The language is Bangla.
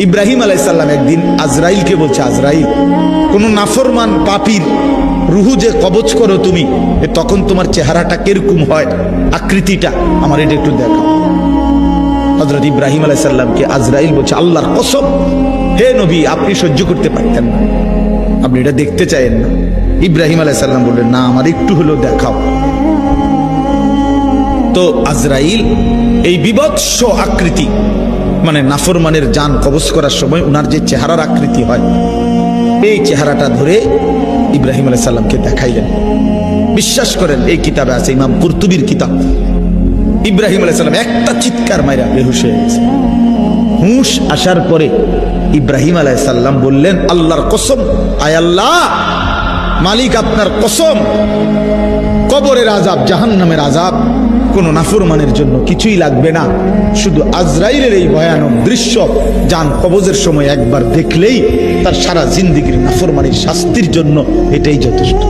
ইব্রাহিম আলাইহিস সালাম একদিন আজরাইলকে বলছে, আজরাইল, কোন নাফরমান পাপীর রুহু যে কবজ করো তুমি, তখন তোমার চেহারাটা কিরকম হয়, আকৃতিটা আমার এটা একটু দেখাও। হযরত ইব্রাহিম আলাইহিস সালামকে আজরাইল বলছে, আল্লাহর কসম হে নবী, আপনি সহ্য করতে পারতেন না, আপনি এটা দেখতে চাইেন না। ইব্রাহিম আলাইহিস সালাম বললেন, না, আমার একটু হলেও দেখাও। তো আজরাইল এই বিভৎস আকৃতি, মানে নাফরমানের জান কবজ করার সময় উনার যে চেহারার আকৃতি হয়, এই চেহারাটা ধরে ইব্রাহিম আলাইহিস সালামকে দেখাইলেন। বিশ্বাস করেন, এই কিতাবে আছে, ইমাম কুরতুবীর কিতাব। ইব্রাহিম আলাইহিস সালাম একটা চিৎকার মাইরা বেহুশ হয়ে গেছে। হুঁশ আসার পরে ইব্রাহিম আলাইহিস সালাম বললেন, আল্লাহর কসম, আয় আল্লাহ, মালিক আপনার কসম, কবরের আযাব, জাহান্নামের আযাব কোন নাফরমানের জন্য কিছুই লাগবে না, শুধু আজরাইলের এই ভয়ানক দৃশ্য জান কবজের সময় একবার দেখলেই তার সারা জিন্দেগীর নাফরমানির শাস্তির জন্য এটাই যথেষ্ট।